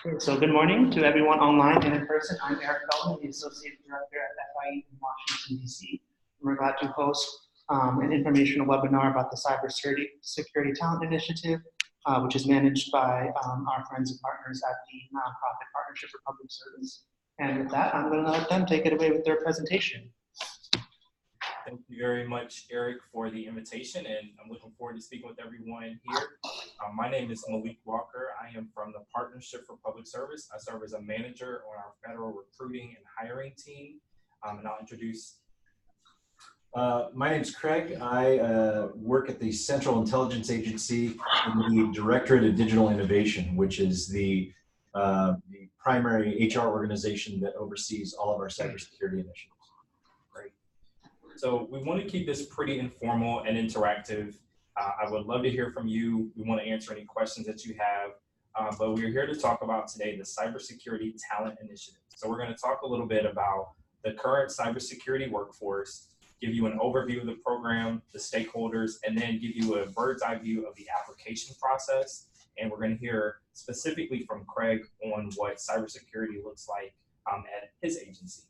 So good morning to everyone online and in person. I'm Eric Feldman, the Associate Director at FIU in Washington, D.C. We're glad to host an informational webinar about the Cybersecurity Talent Initiative, which is managed by our friends and partners at the Nonprofit Partnership for Public Service. And with that, I'm going to let them take it away with their presentation. Thank you very much, Eric, for the invitation, and I'm looking forward to speaking with everyone here. My name is Malik Walker. I am from the Partnership for Public Service. I serve as a manager on our federal recruiting and hiring team, and I'll introduce. My name is Craig. I work at the Central Intelligence Agency in the Directorate of Digital Innovation, which is the primary HR organization that oversees all of our cybersecurity initiatives. Great. So we want to keep this pretty informal and interactive. I would love to hear from you. We want to answer any questions that you have, but we're here to talk about today the Cybersecurity Talent Initiative. So we're going to talk a little bit about the current cybersecurity workforce, give you an overview of the program, the stakeholders, and then give you a bird's eye view of the application process. And we're going to hear specifically from Craig on what cybersecurity looks like at his agency.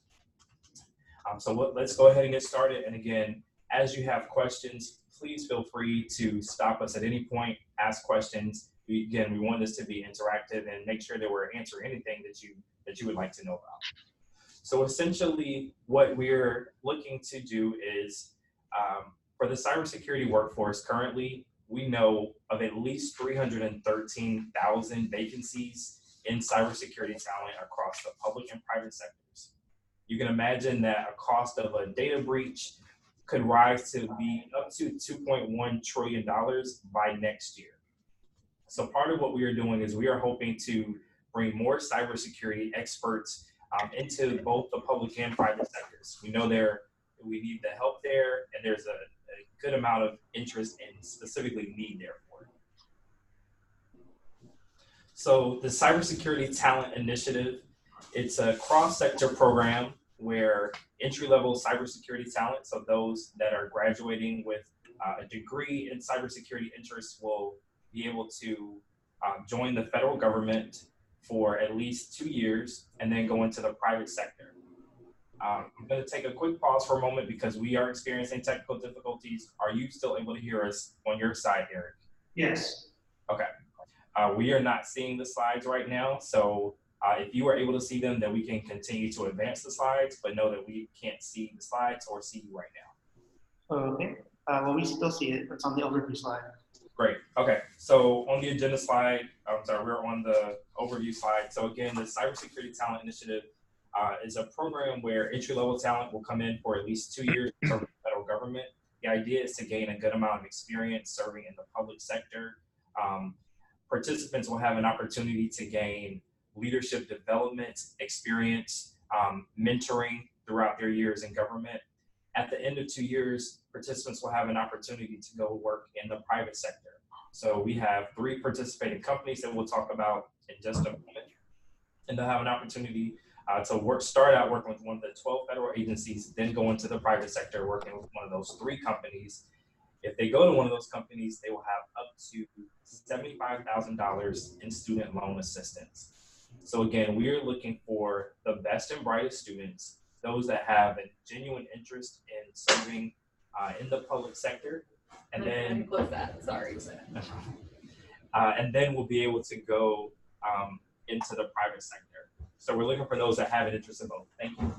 So let's go ahead and get started. And again, as you have questions, please feel free to stop us at any point, ask questions. We want this to be interactive and make sure that we're answering anything that you would like to know about. So essentially, what we're looking to do is, for the cybersecurity workforce currently, we know of at least 313,000 vacancies in cybersecurity talent across the public and private sectors. You can imagine that a cost of a data breach could rise to be up to $2.1 trillion by next year. So part of what we are doing is we are hoping to bring more cybersecurity experts into both the public and private sectors. We know we need the help there, and there's a good amount of interest and specifically need there for it. So the Cybersecurity Talent Initiative, it's a cross-sector program where entry-level cybersecurity talent, so those that are graduating with a degree in cybersecurity interests, will be able to join the federal government for at least 2 years and then go into the private sector. I'm going to take a quick pause for a moment because we are experiencing technical difficulties. Are you still able to hear us on your side, Eric? Yes. Okay. We are not seeing the slides right now, so if you are able to see them, then we can continue to advance the slides, but know that we can't see the slides or see you right now. Okay. Well, we still see it. It's on the overview slide. Great. Okay. So on the agenda slide, we're on the overview slide. So again, the Cybersecurity Talent Initiative is a program where entry-level talent will come in for at least 2 years to serve the federal government. The idea is to gain a good amount of experience serving in the public sector. Participants will have an opportunity to gain leadership development experience, mentoring throughout their years in government. At the end of 2 years, participants will have an opportunity to go work in the private sector. So we have 3 participating companies that we'll talk about in just a moment. And they'll have an opportunity to start out working with one of the 12 federal agencies, then go into the private sector working with one of those 3 companies. If they go to one of those companies, they will have up to $75,000 in student loan assistance. So again, we are looking for the best and brightest students, those that have a genuine interest in serving in the public sector, and then close that. Sorry. And then we'll be able to go into the private sector. So we're looking for those that have an interest in both. Thank you.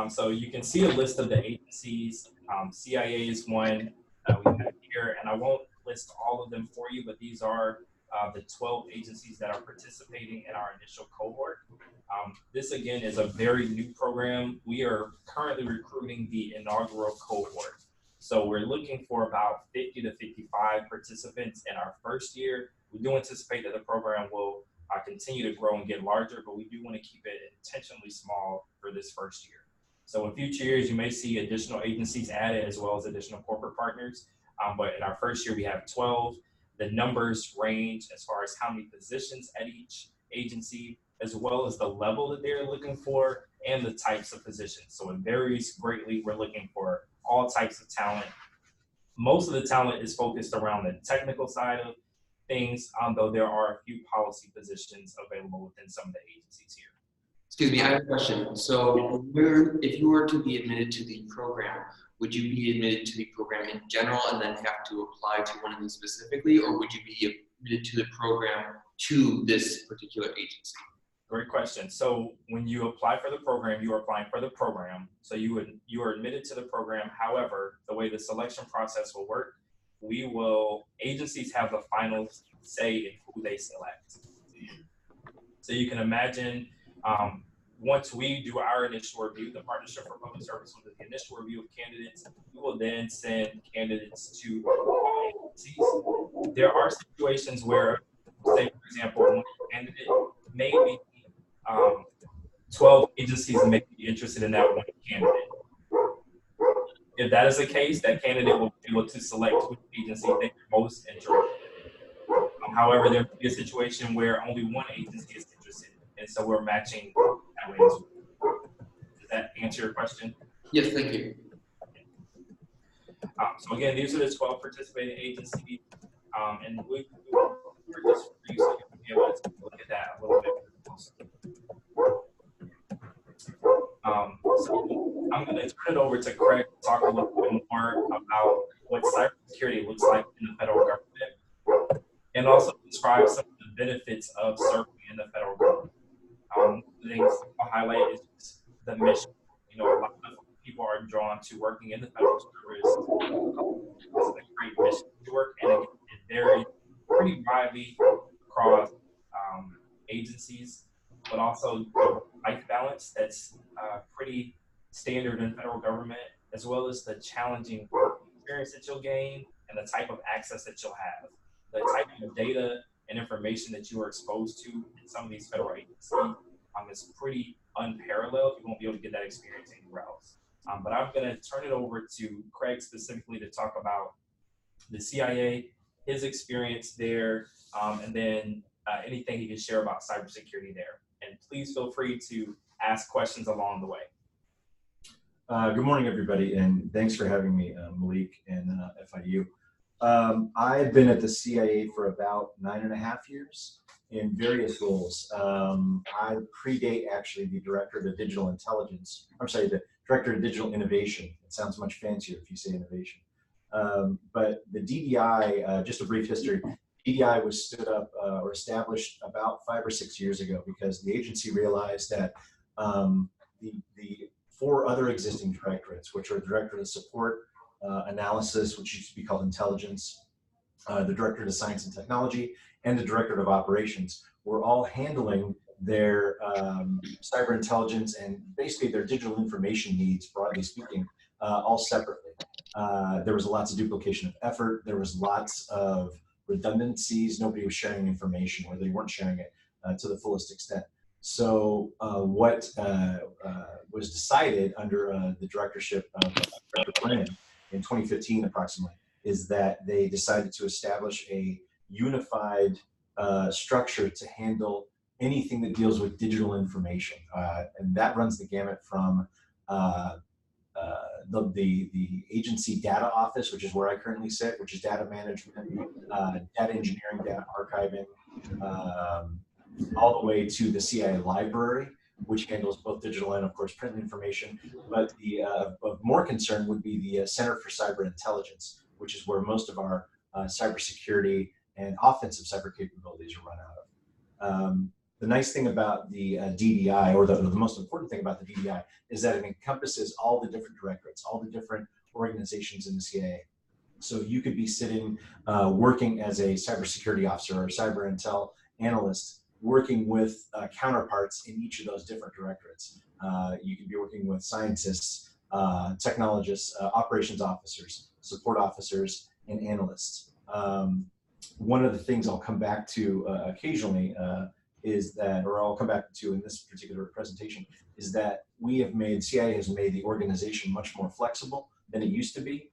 So you can see a list of the agencies. CIA is one we have here, and I won't list all of them for you, but these are the 12 agencies that are participating in our initial cohort. This again is a very new program. We are currently recruiting the inaugural cohort. So we're looking for about 50 to 55 participants in our first year. We do anticipate that the program will continue to grow and get larger, but we do want to keep it intentionally small for this first year. So in future years, you may see additional agencies added as well as additional corporate partners. But in our first year, we have 12. The numbers range as far as how many positions at each agency, as well as the level that they're looking for and the types of positions. So it varies greatly. We're looking for all types of talent Most of the talent is focused around the technical side of things, though there are a few policy positions available within some of the agencies here. Excuse me, I have a question. So if you were to be admitted to the program, would you be admitted to the program in general and then have to apply to one of them specifically, or would you be admitted to the program to this particular agency? Great question. So when you apply for the program, you are applying for the program. So you are admitted to the program. However, the way the selection process will work, agencies have the final say in who they select. So you can imagine, once we do our initial review, the Partnership for Public Service will do the initial review of candidates. We will then send candidates to agencies. There are situations where, say, for example, one candidate may be 12 agencies may be interested in that one candidate. If that is the case, that candidate will be able to select which agency they are most interested in. However, there may be a situation where only one agency is interested, and so we're matching that way as well. Does that answer your question? Yes, thank you. So again, these are the 12 participating agencies, and we're just for you, so you can be able to look at that a little bit closer. So I'm going to turn it over to Craig to talk a little bit more about what cybersecurity looks like in the federal government, and also describe some of the benefits of serving in the federal government. The things I'll highlight is just the mission. You know, a lot of people are drawn to working in the federal service. It's a great mission to work, and it varies pretty widely across agencies, but also the life balance that's pretty standard in federal government, as well as the challenging work experience that you'll gain and the type of access that you'll have. The type of data and information that you are exposed to in some of these federal agencies is pretty unparalleled. You won't be able to get that experience anywhere else. But I'm going to turn it over to Craig specifically to talk about the CIA, his experience there, and then anything he can share about cybersecurity there. And please feel free to ask questions along the way. Good morning, everybody, and thanks for having me, Malik and FIU. I've been at the CIA for about 9.5 years in various roles. I predate actually the Director of Digital Intelligence. I'm sorry, the Director of Digital Innovation. It sounds much fancier if you say innovation. But the DDI, just a brief history, DDI was stood up or established about 5 or 6 years ago because the agency realized that the 4 other existing directorates, which are the Directorate of Support, Analysis, which used to be called Intelligence, the Directorate of Science and Technology, and the Directorate of Operations, were all handling their cyber intelligence and basically their digital information needs, broadly speaking, all separately. There was lots of duplication of effort. There was lots of redundancies. Nobody was sharing information, or they weren't sharing it to the fullest extent. So what was decided under the directorship of Director Brennan in 2015 approximately is that they decided to establish a unified structure to handle anything that deals with digital information. And that runs the gamut from the agency data office, which is where I currently sit, which is data management, data engineering, data archiving, all the way to the CIA library, which handles both digital and, of course, print information. But the of more concern would be the Center for Cyber Intelligence, which is where most of our cybersecurity and offensive cyber capabilities are run out of. The nice thing about the DDI, or the most important thing about the DDI, is that it encompasses all the different directorates, all the different organizations in the CIA. So you could be sitting, working as a cybersecurity officer or cyber intel analyst, working with counterparts in each of those different directorates. You could be working with scientists, technologists, operations officers, support officers, and analysts. One of the things I'll come back to occasionally is that, or I'll come back to in this particular presentation, is that CIA has made the organization much more flexible than it used to be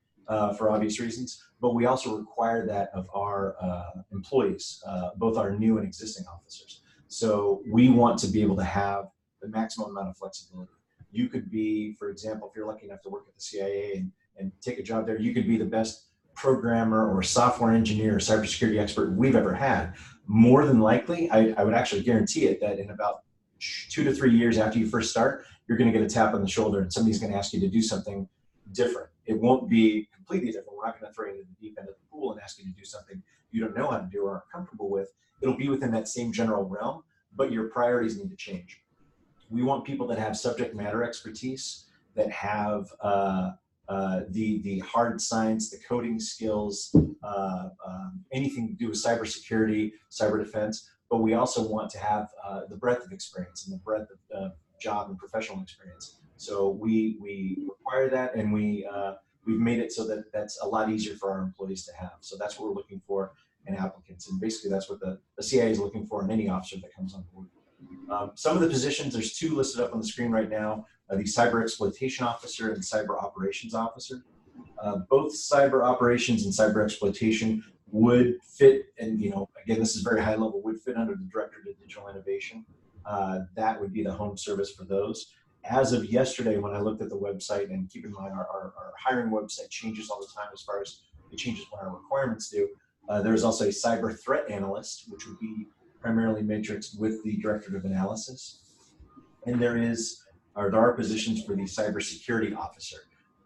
for obvious reasons, but we also require that of our employees, both our new and existing officers. So we want to be able to have the maximum amount of flexibility. You could be, for example, if you're lucky enough to work at the CIA and take a job there, you could be the best programmer or software engineer or cybersecurity expert we've ever had. More than likely, I would actually guarantee it that in about 2 to 3 years after you first start, you're going to get a tap on the shoulder and somebody's going to ask you to do something different. It won't be completely different. We're not going to throw you into the deep end of the pool and ask you to do something you don't know how to do or aren't comfortable with. It'll be within that same general realm, but your priorities need to change. We want people that have subject matter expertise, that have the hard science, the coding skills, anything to do with cybersecurity, cyber defense, but we also want to have the breadth of experience and the breadth of job and professional experience. So we require that, and we've made it so that that's a lot easier for our employees to have. So that's what we're looking for in applicants, and basically that's what the CIA is looking for in any officer that comes on board. Some of the positions, there's 2 listed up on the screen right now, the Cyber Exploitation Officer and Cyber Operations Officer. Both cyber operations and cyber exploitation would fit, and again, this is very high level, would fit under the Director of Digital Innovation. That would be the home service for those. As of yesterday, when I looked at the website, and keep in mind our hiring website changes all the time as far as it changes what our requirements do, there's also a cyber threat analyst, which would be primarily matrixed with the Directorate of Analysis. And there are positions for the cybersecurity officer.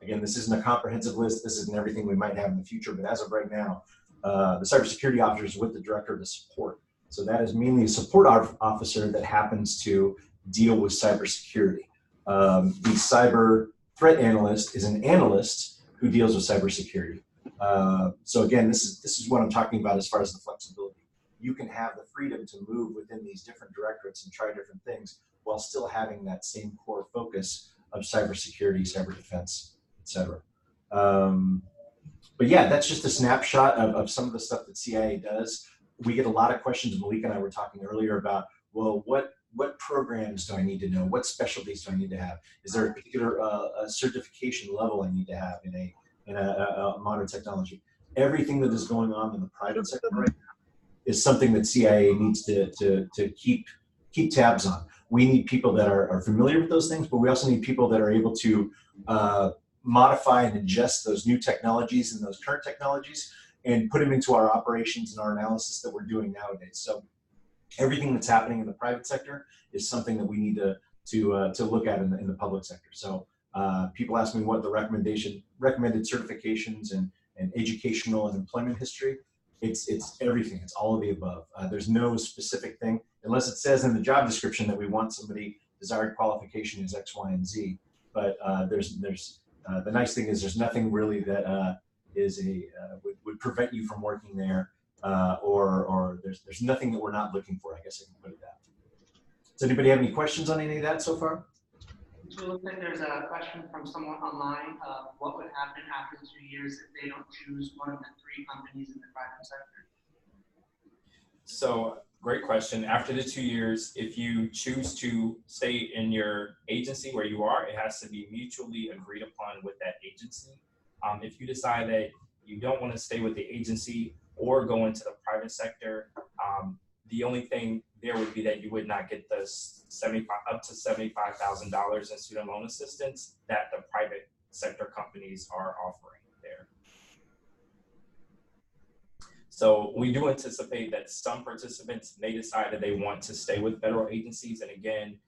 Again, this isn't a comprehensive list. This isn't everything we might have in the future, but as of right now, the cybersecurity officer is with the Director of the Support. So that is mainly a support officer that happens to deal with cybersecurity. The cyber threat analyst is an analyst who deals with cybersecurity. So again, this is what I'm talking about as far as the flexibility. You can have the freedom to move within these different directorates and try different things while still having that same core focus of cybersecurity, cyber defense, etc. But yeah, that's just a snapshot of some of the stuff that CIA does. We get a lot of questions. Malik and I were talking earlier about, well, what programs do I need to know? What specialties do I need to have? Is there a particular certification level I need to have in a modern technology? Everything that is going on in the private sector right now is something that CIA needs to keep tabs on. We need people that are familiar with those things, but we also need people that are able to modify and ingest those new technologies and those current technologies and put them into our operations and our analysis that we're doing nowadays. So everything that's happening in the private sector is something that we need to look at in the public sector. So people ask me what the recommended certifications and educational and employment history. It's everything. It's all of the above. There's no specific thing, unless it says in the job description that we want somebody desired qualification is X, Y, and Z. But the nice thing is there's nothing really that would prevent you from working there, or there's nothing that we're not looking for. I guess I can put it that. Does anybody have any questions on any of that so far? So it looks like there's a question from someone online. What would happen after 2 years if they don't choose one of the 3 companies in the private sector? So great question. After the 2 years, if you choose to stay in your agency where you are, it has to be mutually agreed upon with that agency. If you decide that you don't want to stay with the agency or go into the private sector, the only thing there would be that you would not get the up to $75,000 in student loan assistance that the private sector companies are offering there. So we do anticipate that some participants may decide that they want to stay with federal agencies. And again,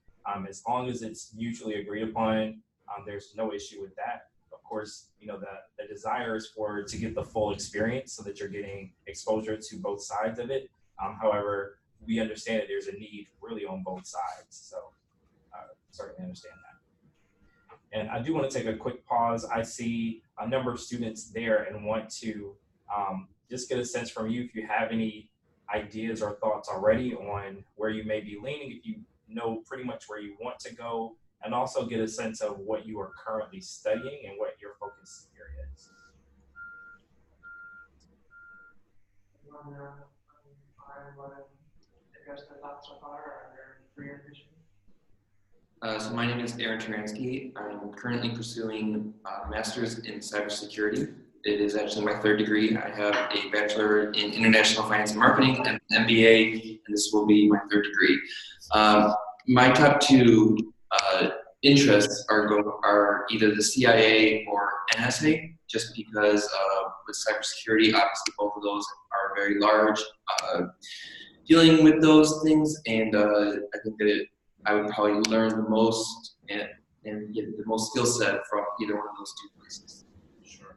as long as it's mutually agreed upon, there's no issue with that. Of course, the desire is to get the full experience so that you're getting exposure to both sides of it. However, we understand that there's a need really on both sides. So certainly understand that. And I do want to take a quick pause. I see a number of students there and want to just get a sense from you if you have any ideas or thoughts already on where you may be leaning, if you know pretty much where you want to go, and also get a sense of what you are currently studying and what your focus area is. So my name is Aaron Taransky. I'm currently pursuing a master's in cybersecurity. It is actually my 3rd degree. I have a bachelor in international finance and marketing and an MBA, and this will be my 3rd degree. My top 2 interests are either the CIA or NSA, just because with cybersecurity, obviously both of those are very large, dealing with those things, and I think that I would probably learn the most and get the most skill set from either one of those two places. Sure.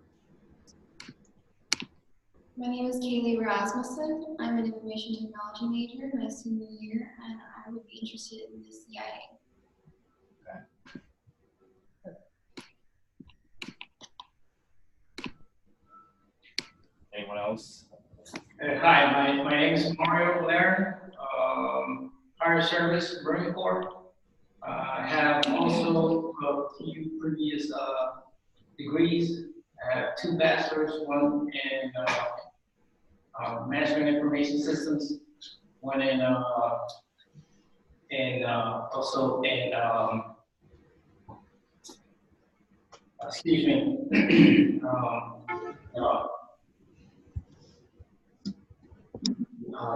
My name is Kaylee Rasmussen. I'm an information technology major in my senior year, and I would be interested in the CIA. Anyone else? Hi, my name is Mario Blair, fire service, Marine Corps. I have also a few previous degrees. I have 2 bachelors, one in management information systems, one in also in excuse me,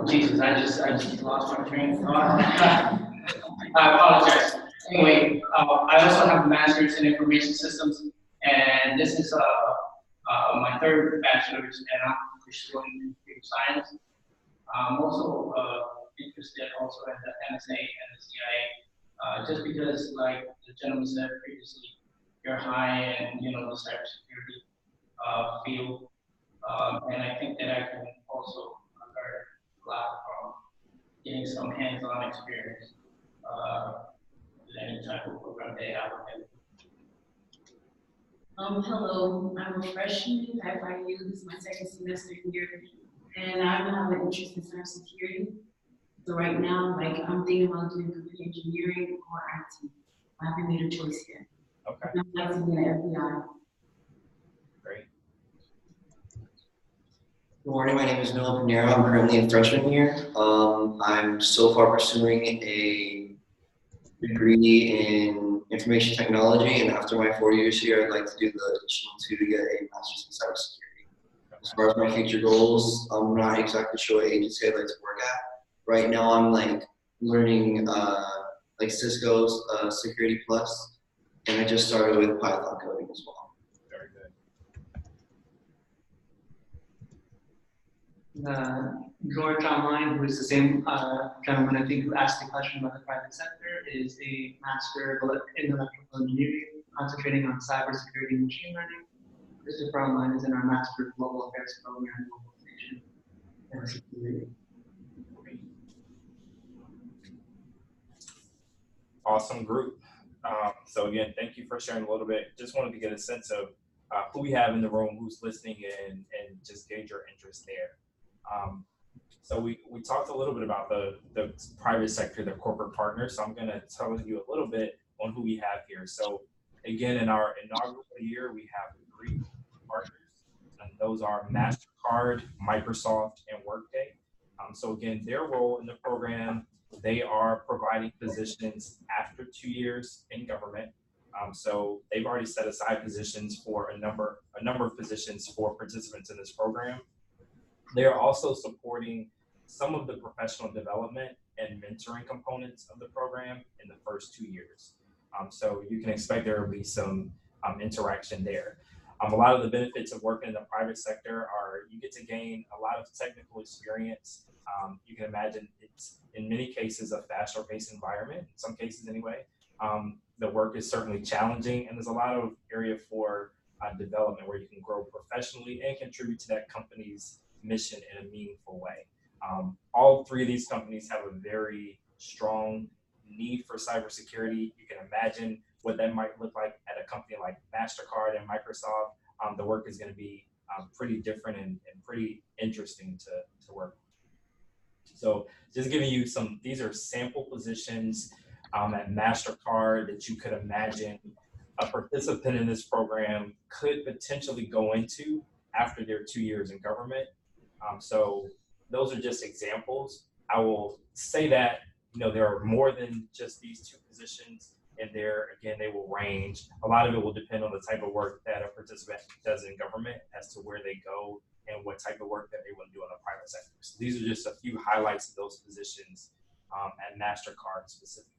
Jesus, I just lost my train of thought. I apologize. Anyway, I also have a master's in information systems, and this is my 3rd bachelor's, and I'm pursuing computer science. I'm also interested also in the NSA and the CIA, just because, like the gentleman said previously, you're high in the cybersecurity field, and I think that I can also learn a lot from getting some hands-on experience with any type of program they have. Hello, I'm a freshman at FIU. This is my 2nd semester here, and I have an interest in cybersecurity. So right now, I'm thinking about doing computer engineering or IT. I haven't made a choice yet. Okay. I'd like to be an FBI. Great. Good morning, my name is Noah Pinero. I'm currently a freshman here. I'm so far pursuing a degree in information technology, and after my 4 years here, I'd like to do the additional 2 to get a master's in cybersecurity. As far as my future goals, I'm not exactly sure what agency I'd like to work at. Right now, I'm learning Cisco's Security Plus, and I just started with Python coding as well. Very good. George online, who is the same gentleman I think who asked the question about the private sector, is a master in electrical engineering, concentrating on cybersecurity and machine learning. Christopher online is in our Master of Global Affairs program, globalization and security. Awesome group. So again, thank you for sharing a little bit. Just wanted to get a sense of who we have in the room, who's listening in, and just gauge your interest there. So we talked a little bit about the private sector, the corporate partners. So I'm going to tell you a little bit on who we have here. So again, in our inaugural year, we have 3 partners, and those are MasterCard, Microsoft, and Workday. So again, their role in the program, they are providing positions after 2 years in government. So they've already set aside positions for a number of positions for participants in this program. They are also supporting some of the professional development and mentoring components of the program in the first 2 years. So you can expect there will be some interaction there. A lot of the benefits of working in the private sector are you get to gain a lot of technical experience. You can imagine it's in many cases a faster paced environment, in some cases anyway. The work is certainly challenging, and there's a lot of area for development where you can grow professionally and contribute to that company's mission in a meaningful way. All 3 of these companies have a very strong need for cybersecurity. You can imagine what that might look like at a company like MasterCard and Microsoft. The work is going to be pretty different and pretty interesting to work with. So just giving you these are sample positions at MasterCard that you could imagine a participant in this program could potentially go into after their 2 years in government. So those are just examples. I will say that there are more than just these 2 positions, and again, they will range. A lot of it will depend on the type of work that a participant does in government as to where they go and what type of work that they want to do in the private sector. So these are just a few highlights of those positions at MasterCard specifically.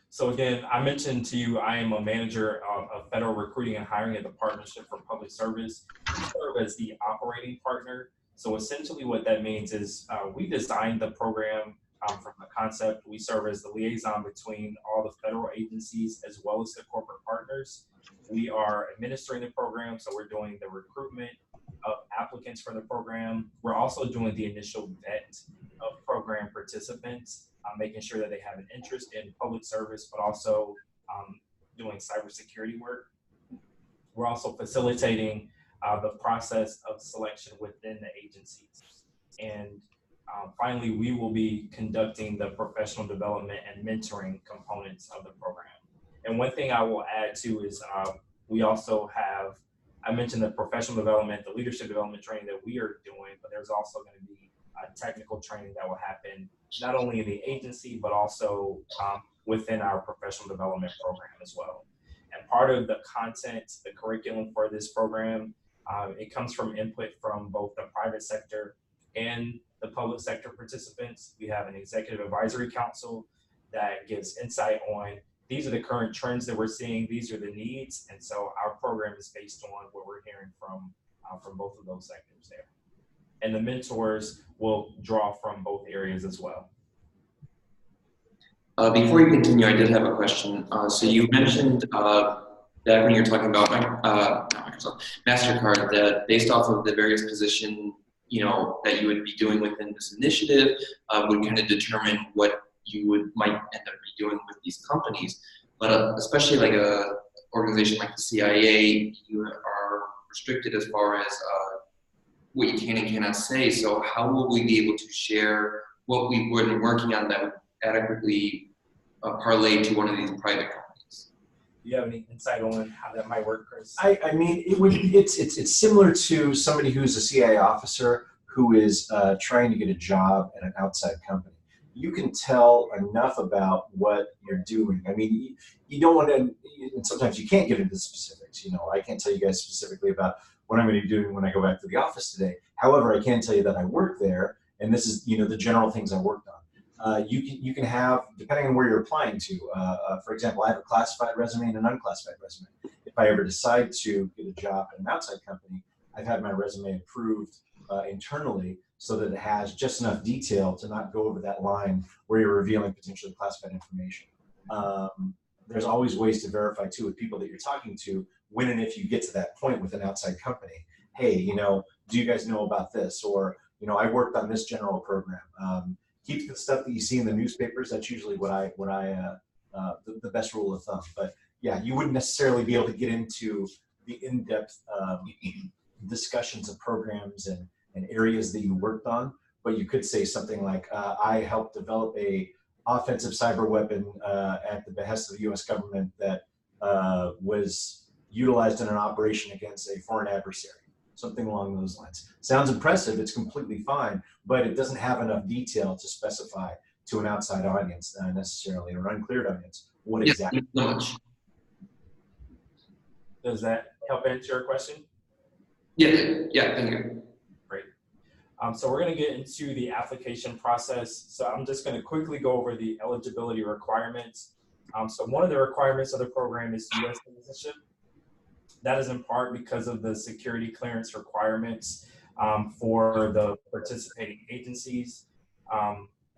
So again, I mentioned to you, I am a manager of federal recruiting and hiring at the Partnership for Public Service. We serve as the operating partner. So essentially what that means is we designed the program from the concept. We serve as the liaison between all the federal agencies as well as the corporate partners. We are administering the program, so we're doing the recruitment of applicants for the program. We're also doing the initial vet of program participants, making sure that they have an interest in public service, but also doing cybersecurity work. We're also facilitating the process of selection within the agencies. And finally, we will be conducting the professional development and mentoring components of the program. And one thing I will add too is we also have, I mentioned the professional development, the leadership development training that we are doing, but there's also going to be technical training that will happen not only in the agency, but also within our professional development program as well. And part of the content, the curriculum for this program, it comes from input from both the private sector and the public sector participants. We have an executive advisory council that gives insight on these are the current trends that we're seeing, these are the needs, and so our program is based on what we're hearing from both of those sectors there. And the mentors will draw from both areas as well. Before you continue, I did have a question. So you mentioned that when you're talking about not Microsoft, MasterCard, that based off of the various position, you know, that you would be doing within this initiative, would kind of determine what you might end up doing with these companies. But especially like a organization like the CIA, you are restricted as far as what you can and cannot say. So how will we be able to share what we've been working on that would adequately parlay to one of these private companies? Do you have any insight on how that might work, Chris? I mean, it's similar to somebody who's a CIA officer who is trying to get a job at an outside company. You can tell enough about what you're doing. I mean, you don't want to, and sometimes you can't get into the specifics. You know, I can't tell you guys specifically about what I'm going to be doing when I go back to the office today. However, I can tell you that I work there, and this is, you know, the general things I worked on. You can have, depending on where you're applying to, for example, I have a classified resume and an unclassified resume. If I ever decide to get a job at an outside company, I've had my resume approved internally so that it has just enough detail to not go over that line where you're revealing potentially classified information. There's always ways to verify too with people that you're talking to when and if you get to that point with an outside company. Hey, you know, do you guys know about this? Or, you know, I worked on this general program. Keep the stuff that you see in the newspapers. That's usually the best rule of thumb. But yeah, you wouldn't necessarily be able to get into the in-depth discussions of programs and areas that you worked on, but you could say something like, I helped develop a offensive cyber weapon at the behest of the US government that was utilized in an operation against a foreign adversary. Something along those lines. Sounds impressive, it's completely fine, but it doesn't have enough detail to specify to an outside audience necessarily, or uncleared audience, what exactly. Does that help answer your question? Yeah, thank you. Great. So we're going to get into the application process. So I'm just going to quickly go over the eligibility requirements. So one of the requirements of the program is U.S. citizenship. That is in part because of the security clearance requirements for the participating agencies.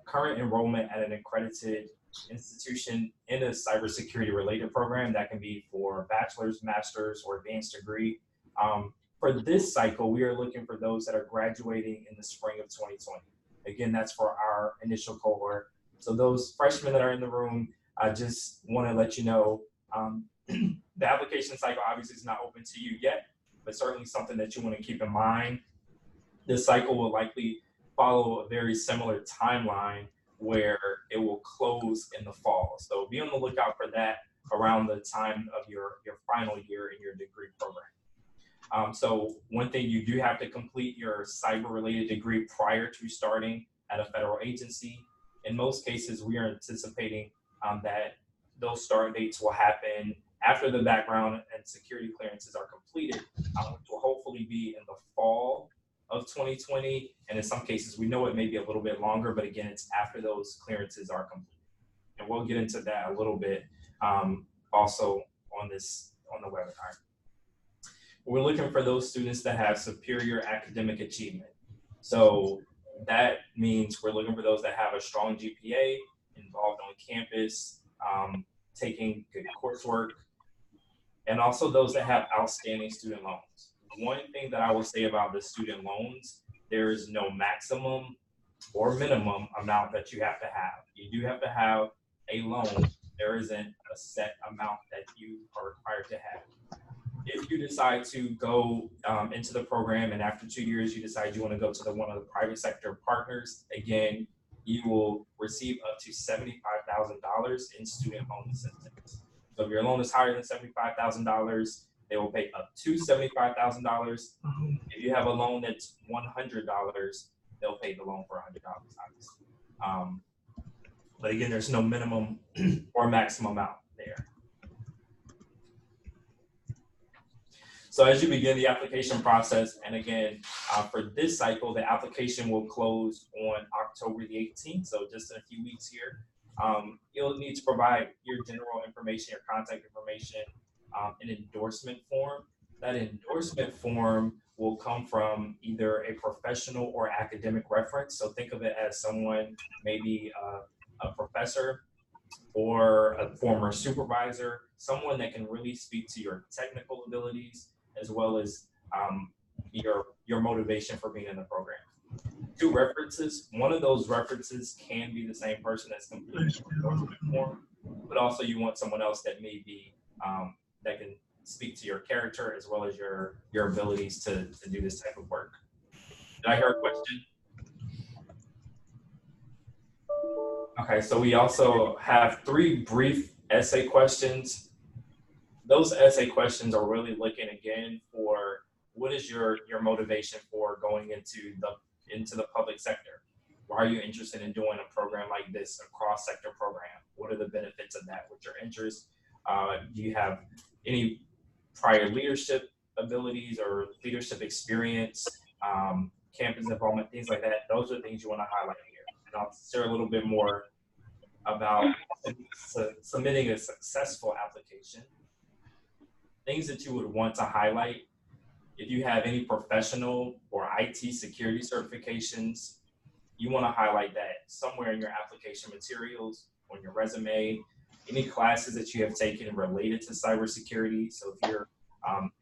Current enrollment at an accredited institution in a cybersecurity related program, that can be for bachelor's, master's, or advanced degree. For this cycle, we are looking for those that are graduating in the spring of 2020. Again, that's for our initial cohort. So those freshmen that are in the room, I just want to let you know, the application cycle obviously is not open to you yet, but certainly something that you want to keep in mind. This cycle will likely follow a very similar timeline where it will close in the fall. So be on the lookout for that around the time of your final year in your degree program. So one thing, you do have to complete your cyber-related degree prior to starting at a federal agency. In most cases, we are anticipating that those start dates will happen after the background and security clearances are completed, which will hopefully be in the fall of 2020. And in some cases, we know it may be a little bit longer, but again, it's after those clearances are complete. And we'll get into that a little bit also on the webinar. We're looking for those students that have superior academic achievement. So that means we're looking for those that have a strong GPA, involved on campus, taking good coursework, and also those that have outstanding student loans. One thing that I will say about the student loans, there is no maximum or minimum amount that you have to have. You do have to have a loan. There isn't a set amount that you are required to have. If you decide to go into the program and after 2 years you decide you want to go to one of the private sector partners, again, you will receive up to $75,000 in student loan assistance. So if your loan is higher than $75,000, they will pay up to $75,000. If you have a loan that's $100, they'll pay the loan for $100, obviously. But again, there's no minimum or maximum amount there. So as you begin the application process, and again, for this cycle, the application will close on October the 18th, so just in a few weeks here. You'll need to provide your general information, your contact information, an endorsement form. That endorsement form will come from either a professional or academic reference. So think of it as someone, maybe a professor or a former supervisor, someone that can really speak to your technical abilities as well as your motivation for being in the program. 2 references. One of those references can be the same person that's completing the endorsement form, but also you want someone else that may be that can speak to your character as well as your abilities to do this type of work. Did I hear a question? Okay, so we also have 3 brief essay questions. Those essay questions are really looking again for what is your motivation for going into the public sector? Why are you interested in doing a program like this, a cross-sector program? What are the benefits of that? What's your interest? Do you have any prior leadership abilities or leadership experience, campus involvement, things like that? Those are things you want to highlight here. And I'll share a little bit more about submitting a successful application. Things that you would want to highlight: if you have any professional or IT security certifications, you want to highlight that somewhere in your application materials, on your resume, any classes that you have taken related to cybersecurity. So if you're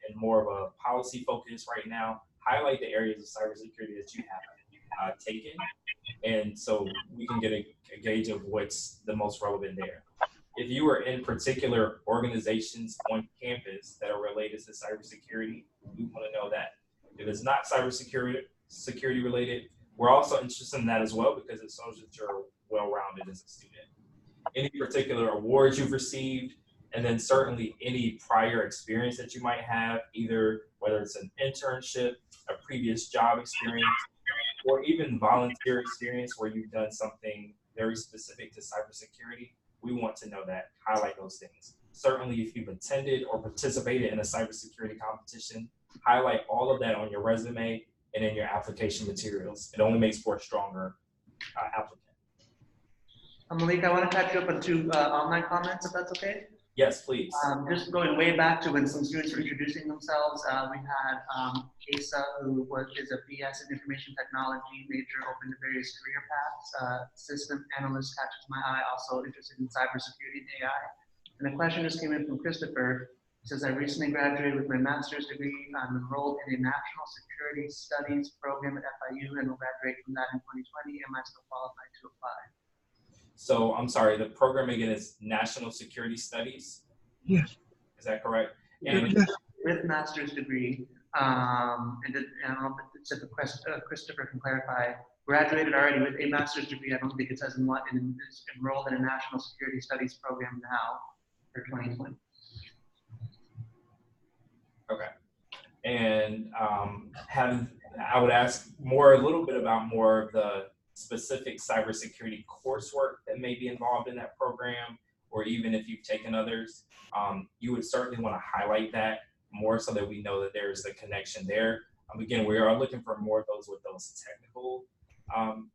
in more of a policy focus right now, highlight the areas of cybersecurity that you have taken. And so we can get a gauge of what's the most relevant there. If you are in particular organizations on campus that are related to cybersecurity, we want to know that. If it's not cybersecurity related, we're also interested in that as well because it shows that you're well-rounded as a student. Any particular awards you've received, and then certainly any prior experience that you might have, either whether it's an internship, a previous job experience, or even volunteer experience where you've done something very specific to cybersecurity. We want to know that, highlight those things. Certainly if you've attended or participated in a cybersecurity competition, highlight all of that on your resume and in your application materials. It only makes for a stronger applicant. Malik, I want to catch you up on 2 online comments, if that's okay. Yes, please. Just going way back to when some students were introducing themselves, we had Asa, who is a BS in information technology major, open to various career paths. System analyst catches my eye, also interested in cybersecurity and AI. And the question just came in from Christopher. He says, I recently graduated with my master's degree. I'm enrolled in a national security studies program at FIU and will graduate from that in 2020. Am I still qualified to apply? So I'm sorry, the program again is National Security Studies? Yes. Is that correct? And with master's degree, and I don't know if Christopher can clarify, graduated already with a master's degree. I don't think it says in what, and is enrolled in a National Security Studies program now for 2020. Okay. And I would ask a little bit about more of the specific cybersecurity coursework that may be involved in that program, or even if you've taken others, you would certainly want to highlight that more so that we know that there's a connection there. Again, we are looking for more of those with those technical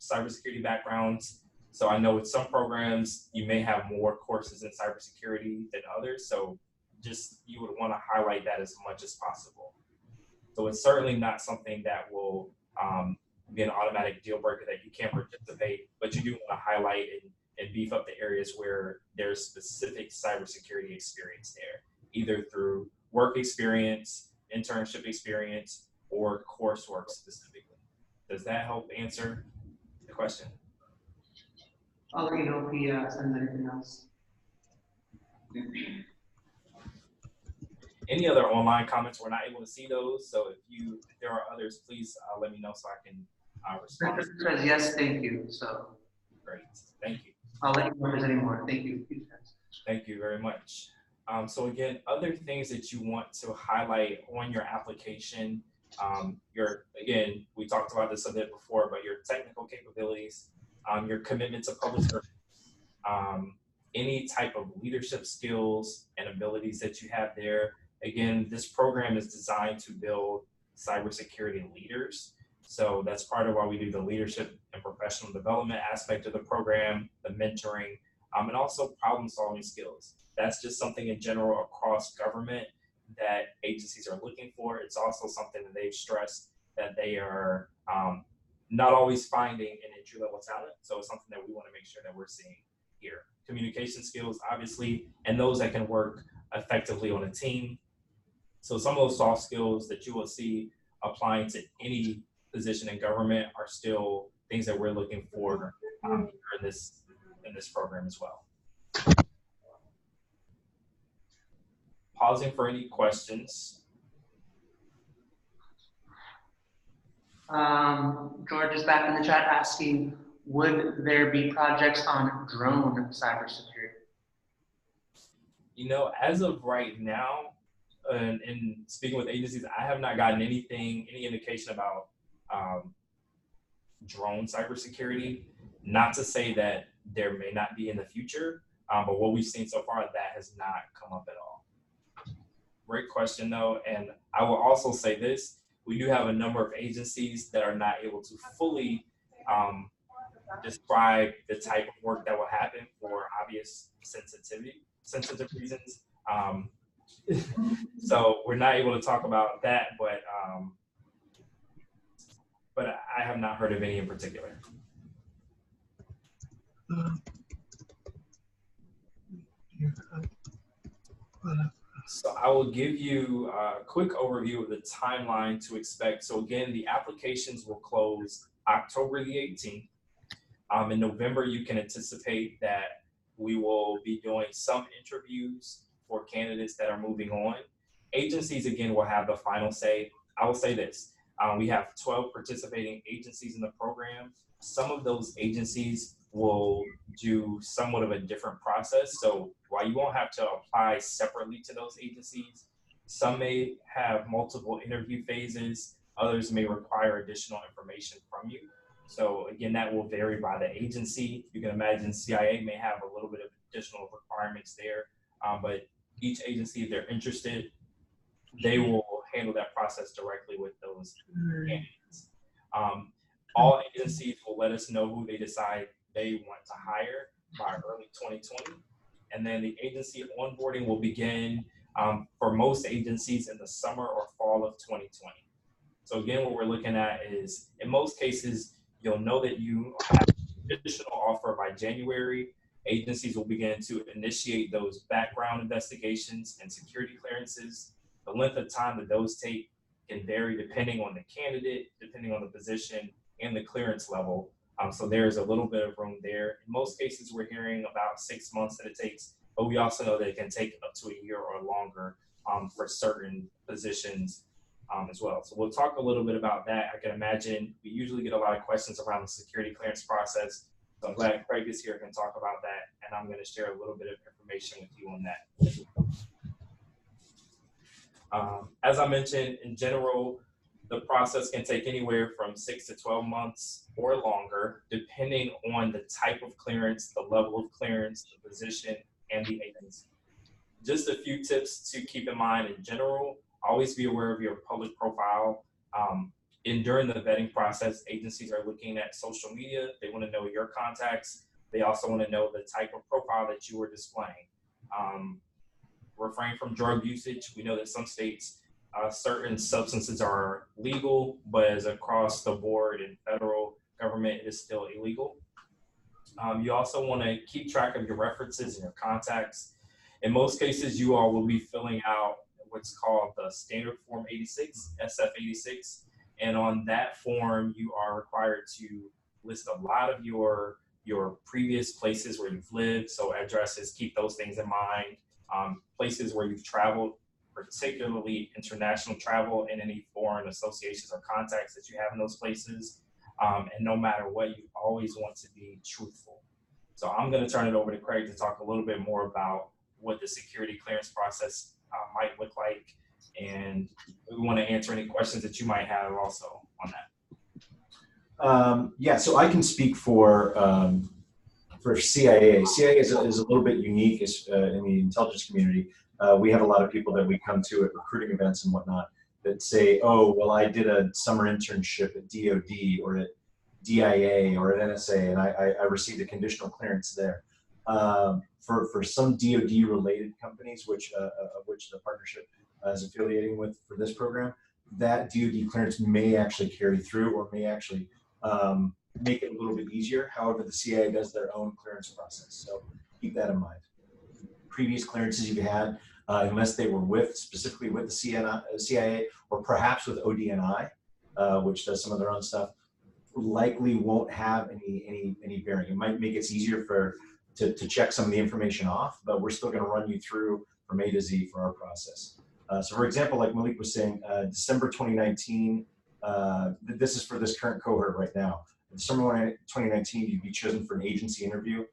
cybersecurity backgrounds. So I know with some programs, you may have more courses in cybersecurity than others. So just you would want to highlight that as much as possible. So it's certainly not something that will be an automatic deal breaker that you can't participate, but you do want to highlight and beef up the areas where there's specific cybersecurity experience there, either through work experience, internship experience, or coursework specifically. Does that help answer the question? I'll let you know if he sends anything else. Any other online comments? We're not able to see those, so if there are others, please let me know so I can respond. Richard says yes, thank you. So Great, thank you. I'll let you know if there's any more. Thank you. Thank you very much. So again, other things that you want to highlight on your application, again, we talked about this a bit before, but your technical capabilities, your commitment to public service, any type of leadership skills and abilities that you have there. Again, this program is designed to build cybersecurity leaders. So that's part of why we do the leadership and professional development aspect of the program, the mentoring, and also problem solving skills. That's just something in general across government that agencies are looking for. It's also something that they've stressed that they are not always finding in entry-level talent. So it's something that we want to make sure that we're seeing here. Communication skills, obviously, and those that can work effectively on a team. So some of those soft skills that you will see applying to any position in government are still things that we're looking for in this program as well. Pausing for any questions. George is back in the chat asking, would there be projects on drone cybersecurity? You know, as of right now, and speaking with agencies, I have not gotten any indication about drone cybersecurity. Not to say that there may not be in the future, but what we've seen so far, that has not come up at all. Great question though, and I will also say this, we do have a number of agencies that are not able to fully describe the type of work that will happen for obvious sensitive reasons. So we're not able to talk about that, but I have not heard of any in particular. So I will give you a quick overview of the timeline to expect. So again, the applications will close October the 18th. In November, you can anticipate that we will be doing some interviews for candidates that are moving on. Agencies, again, will have the final say. I will say this, we have 12 participating agencies in the program. Some of those agencies will do somewhat of a different process. So while you won't have to apply separately to those agencies, some may have multiple interview phases, others may require additional information from you. So again, that will vary by the agency. You can imagine CIA may have a little bit of additional requirements there, but each agency, if they're interested, they will handle that process directly with those candidates. All agencies will let us know who they decide they want to hire by early 2020. And then the agency onboarding will begin for most agencies in the summer or fall of 2020. So again, what we're looking at is, in most cases, you'll know that you have an additional offer by January. Agencies will begin to initiate those background investigations and security clearances. The length of time that those take can vary depending on the candidate, depending on the position, and the clearance level. So there's a little bit of room there. In most cases, we're hearing about 6 months that it takes, but we also know that it can take up to a year or longer for certain positions as well. So we'll talk a little bit about that. I can imagine we usually get a lot of questions around the security clearance process. So I'm glad Craig is here and can talk about that. And I'm going to share a little bit of information with you on that. As I mentioned, in general, the process can take anywhere from 6 to 12 months or longer, depending on the type of clearance, the level of clearance, the position, and the agency. Just a few tips to keep in mind in general. Always be aware of your public profile. During the vetting process, agencies are looking at social media. They want to know your contacts. They also want to know the type of profile that you are displaying. Refrain from drug usage. We know that some states, certain substances are legal, but as across the board in federal government, it is still illegal. You also want to keep track of your references and your contacts. In most cases, you all will be filling out what's called the Standard Form 86, SF86. And on that form, you are required to list a lot of your previous places where you've lived. So addresses, keep those things in mind. Places where you've traveled, particularly international travel, and any foreign associations or contacts that you have in those places. And no matter what, you always want to be truthful. So I'm going to turn it over to Craig to talk a little bit more about what the security clearance process might look like. And we want to answer any questions that you might have also on that. Yeah, so I can speak for CIA. CIA is a little bit unique in the intelligence community. We have a lot of people that we come to at recruiting events and whatnot that say, oh, well, I did a summer internship at DOD or at DIA or at NSA, and I received a conditional clearance there. For some DOD-related companies, which the partnership is affiliating with for this program, that DOD clearance may actually carry through or may actually make it a little bit easier. However, the CIA does their own clearance process, so keep that in mind. Previous clearances you've had, unless they were specifically with the CIA or perhaps with ODNI, which does some of their own stuff, likely won't have any bearing. It might make it easier to check some of the information off, but we're still going to run you through from A to Z for our process. So for example, like Malik was saying, December 2019, this is for this current cohort right now. December 2019, you'd be chosen for an agency interview.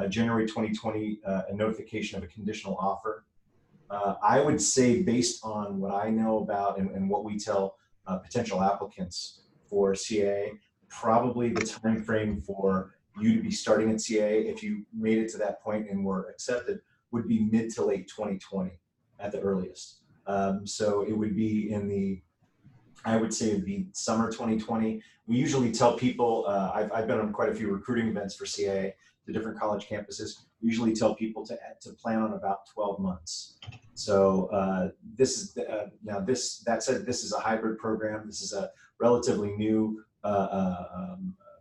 January 2020, a notification of a conditional offer. I would say, based on what I know about and what we tell potential applicants for CA, probably the time frame for you to be starting at CA, if you made it to that point and were accepted, would be mid to late 2020 at the earliest. So it would be I would say it'd be summer 2020. We usually tell people, I've been on quite a few recruiting events for CA to different college campuses. We usually tell people to plan on about 12 months. So that said, this is a hybrid program. This is a relatively new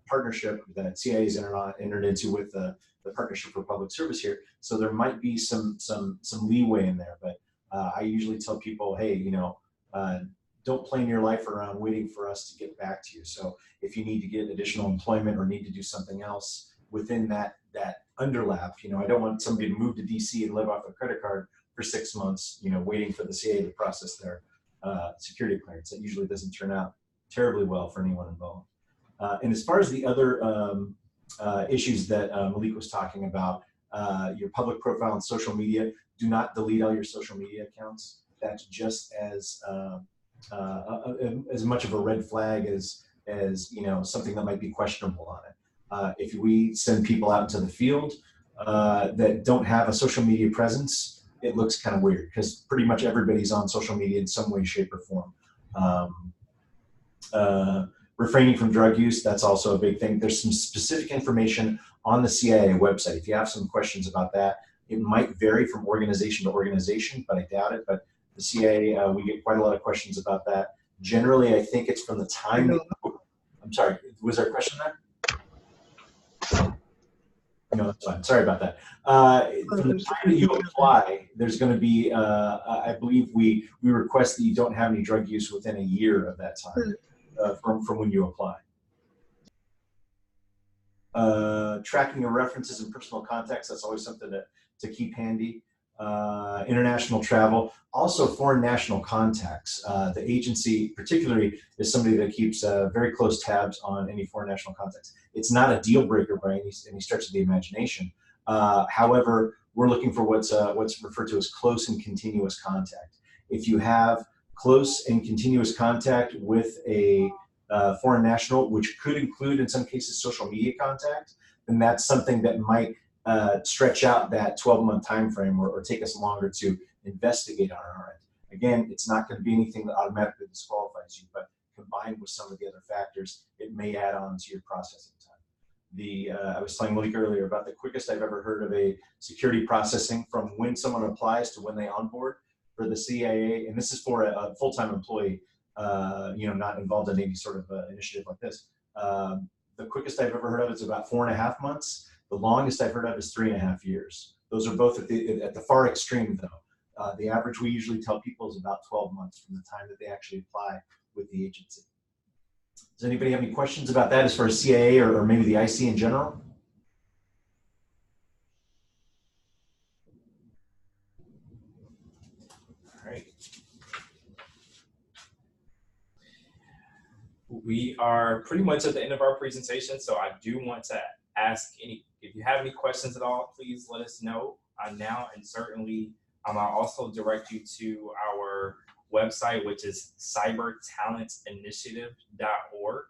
partnership that CIA has entered into with the Partnership for Public Service here. So there might be some leeway in there, but I usually tell people, hey, don't plan your life around waiting for us to get back to you. So if you need to get additional employment or need to do something else within that underlap, I don't want somebody to move to DC and live off a credit card for 6 months, waiting for the CIA to process their security clearance. That usually doesn't turn out terribly well for anyone involved. And as far as the other issues that Malik was talking about, your public profile on social media, do not delete all your social media accounts. That's just as much of a red flag as something that might be questionable on it. If we send people out into the field that don't have a social media presence, it looks kind of weird because pretty much everybody's on social media in some way, shape, or form. Refraining from drug use, that's also a big thing. There's some specific information on the CIA website. If you have some questions about that, it might vary from organization to organization, but I doubt it. But the CIA, we get quite a lot of questions about that. Generally, I think it's from the time. I'm sorry, was there a question there? No, that's fine. Sorry about that. From the time that you apply, there's going to be, I believe we request that you don't have any drug use within a year of that time from when you apply. Tracking your references and personal contacts, that's always something to keep handy. International travel, also foreign national contacts. The agency particularly is somebody that keeps very close tabs on any foreign national contacts. It's not a deal breaker by any stretch of the imagination. However, we're looking for what's referred to as close and continuous contact. If you have close and continuous contact with a foreign national, which could include in some cases social media contact, then that's something that might stretch out that 12-month time frame or take us longer to investigate on our end. Again, it's not going to be anything that automatically disqualifies you, but combined with some of the other factors, it may add on to your processing I was telling Malik earlier about the quickest I've ever heard of a security processing from when someone applies to when they onboard for the CIA, and this is for a full-time employee, not involved in any sort of initiative like this. The quickest I've ever heard of is about 4.5 months. The longest I've heard of is 3.5 years. Those are both at the far extreme, though. The average we usually tell people is about 12 months from the time that they actually apply with the agency. Does anybody have any questions about that as far as CIA or maybe the IC in general? All right. We are pretty much at the end of our presentation, so I do want to ask if you have any questions at all, please let us know now, and certainly I'll also direct you to our website, which is cybertalentinitiative.org.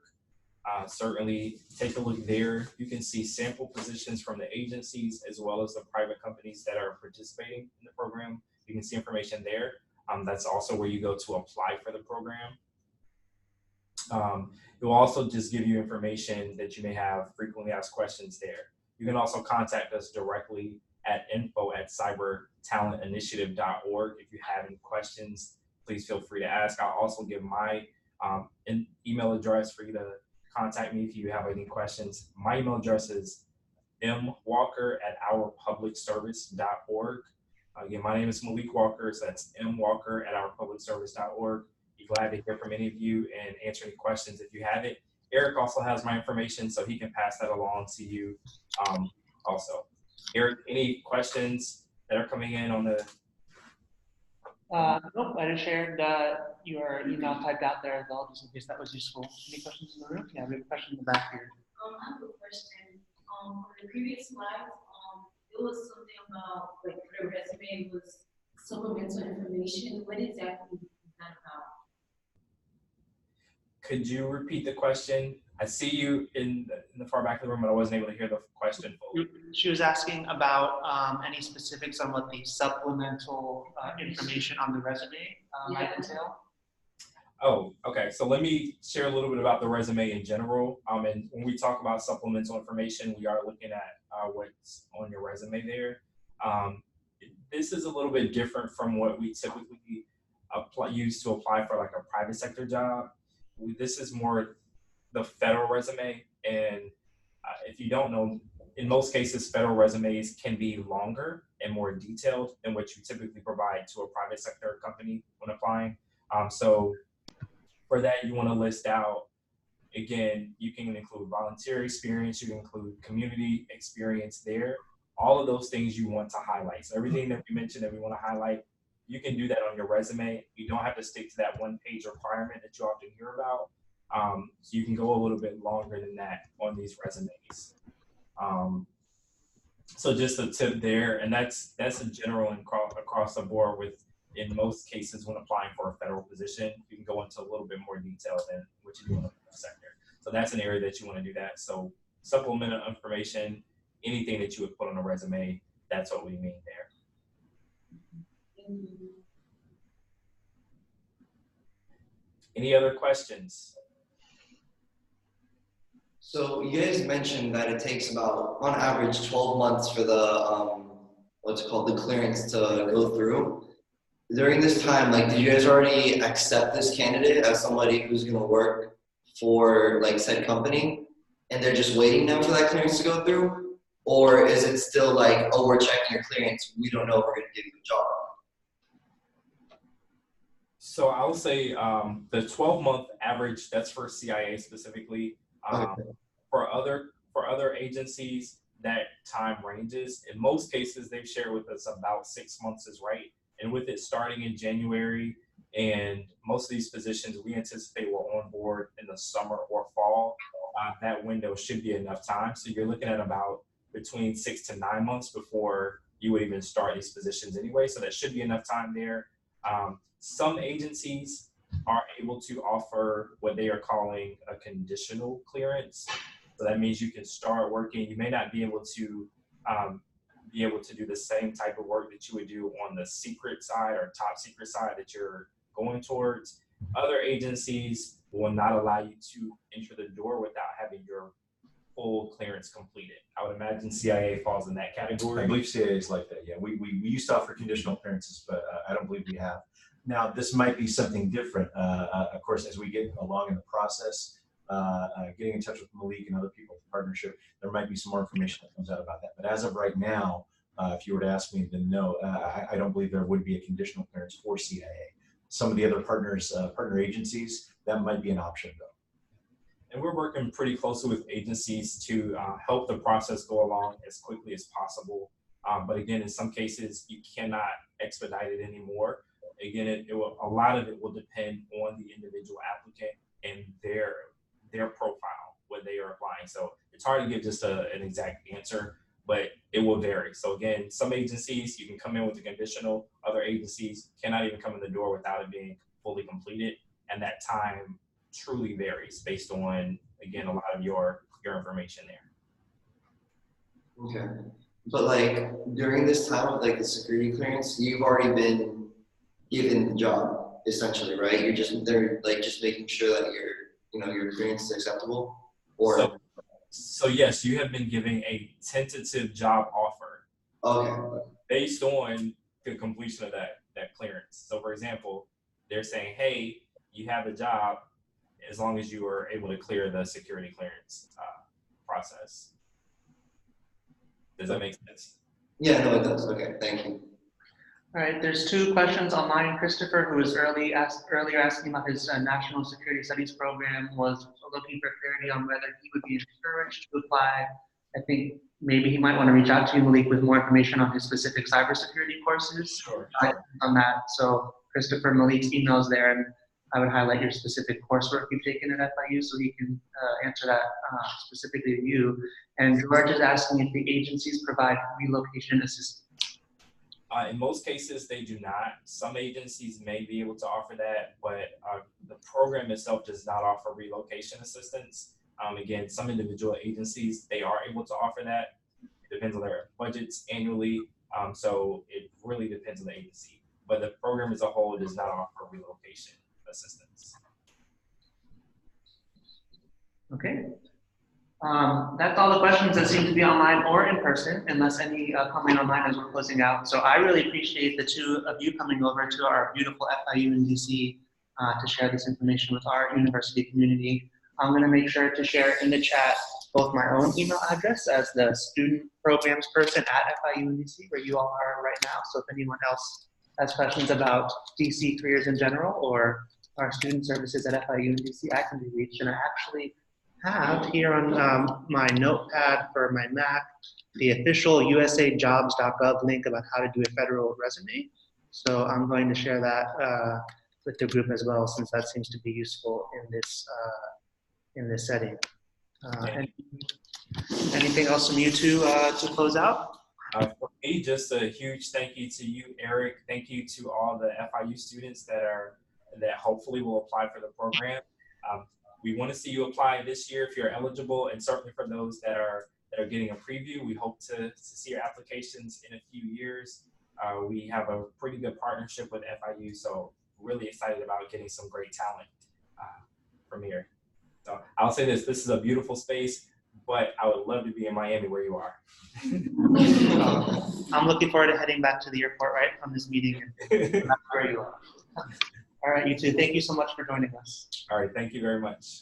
Certainly take a look there. You can see sample positions from the agencies as well as the private companies that are participating in the program. You can see information there. That's also where you go to apply for the program. It will also just give you information that you may have frequently asked questions there. You can also contact us directly at info@cybertalentinitiative.org. If you have any questions, please feel free to ask. I'll also give my email address for you to contact me if you have any questions. My email address is mwalker@ourpublicservice.org. Again, my name is Malik Walker, so that's mwalker@ourpublicservice.org. Be glad to hear from any of you and answer any questions if you have it. Eric also has my information, so he can pass that along to you also. Eric, any questions that are coming in on the? Nope, I just shared your email typed out there as well, just in case that was useful. Any questions in the room? Yeah, we have a question in the back here. I have a question. For the previous slides, it was something about like for the resume was supplemental information. What exactly is that about? Could you repeat the question? I see you in the far back of the room, but I wasn't able to hear the question fully. She was asking about any specifics on what the supplemental information on the resume might entail. Oh, okay. So let me share a little bit about the resume in general. And when we talk about supplemental information, we are looking at what's on your resume there. This is a little bit different from what we typically use to apply for like a private sector job. This is more the federal resume, and if you don't know, in most cases, federal resumes can be longer and more detailed than what you typically provide to a private sector company when applying. So for that, you want to list out, again, you can include volunteer experience, you can include community experience there. All of those things you want to highlight. So everything that we mentioned that we want to highlight, you can do that on your resume. You don't have to stick to that one-page requirement that you often hear about. So you can go a little bit longer than that on these resumes. So just a tip there, and that's a general and across the board with, in most cases when applying for a federal position, you can go into a little bit more detail than what you do in the private sector. So that's an area that you want to do that. So supplemental information, anything that you would put on a resume, that's what we mean there. Any other questions? So you guys mentioned that it takes about, on average, 12 months for the, what's called the clearance to go through. During this time, like, did you guys already accept this candidate as somebody who's gonna work for like said company, and they're just waiting now for that clearance to go through? Or is it still like, oh, we're checking your clearance, we don't know if we're gonna give you the job? So I would say the 12-month average, that's for CIA specifically. Okay. For other agencies, that time ranges. In most cases, they've shared with us about 6 months is right. And with it starting in January, and most of these positions we anticipate will on board in the summer or fall, that window should be enough time. So you're looking at about between 6 to 9 months before you would even start these positions anyway. So that should be enough time there. Some agencies are able to offer what they are calling a conditional clearance. So that means you can start working. You may not be able to do the same type of work that you would do on the secret side or top secret side that you're going towards. Other agencies will not allow you to enter the door without having your full clearance completed. I would imagine CIA falls in that category. I believe CIA is like that, yeah. We used to offer conditional clearances, but I don't believe we have. Now, this might be something different, of course, as we get along in the process, getting in touch with Malik and other people with the partnership, there might be some more information that comes out about that. But as of right now, if you were to ask me, then no, I don't believe there would be a conditional clearance for CIA. Some of the other partners, partner agencies, that might be an option though. And we're working pretty closely with agencies to help the process go along as quickly as possible. But again, in some cases, you cannot expedite it anymore. Again, a lot of it will depend on the individual applicant and their profile when they are applying. So it's hard to give just an exact answer, but it will vary. So again, some agencies, you can come in with a conditional, other agencies cannot even come in the door without it being fully completed. And that time truly varies based on, again, a lot of your information there. Okay. But like during this time of like the security clearance, you've already been given the job essentially, right? You're just they're like just making sure that your clearance is acceptable. Or so yes, you have been given a tentative job offer. Okay. Based on the completion of that clearance. So for example, they're saying, hey, you have a job as long as you are able to clear the security clearance process. Does that make sense? Yeah, no, it does. Okay, thank you. All right, there's two questions online. Christopher, who was earlier asking about his National Security Studies program, was looking for clarity on whether he would be encouraged to apply. I think maybe he might want to reach out to you, Malik, with more information on his specific cybersecurity courses. Sure. On that. So Christopher, Malik's email is there, and I would highlight your specific coursework you've taken at FIU so he can answer that specifically to you. And George is asking if the agencies provide relocation assistance. In most cases, they do not. Some agencies may be able to offer that, but the program itself does not offer relocation assistance. Again, some individual agencies, they are able to offer that. It depends on their budgets annually. So it really depends on the agency. But the program as a whole does not offer relocation assistance. Okay. That's all the questions that seem to be online or in person, unless any coming online as we're closing out. So I really appreciate the two of you coming over to our beautiful FIU in DC to share this information with our university community. I'm going to make sure to share in the chat both my own email address as the student programs person at FIU in DC, where you all are right now. So if anyone else has questions about DC careers in general or our student services at FIU in DC, I can be reached. And I actually have here on my notepad for my Mac the official usajobs.gov link about how to do a federal resume. So I'm going to share that with the group as well, since that seems to be useful in this setting. Anything else from you two to close out? For me, just a huge thank you to you, Eric. Thank you to all the FIU students that hopefully will apply for the program. We want to see you apply this year if you're eligible, and certainly for those that are getting a preview, we hope to see your applications in a few years. We have a pretty good partnership with FIU, so really excited about getting some great talent from here. So I'll say this is a beautiful space, but I would love to be in Miami where you are. I'm looking forward to heading back to the airport right from this meeting and back where you are. All right, you two, thank you so much for joining us. All right, thank you very much.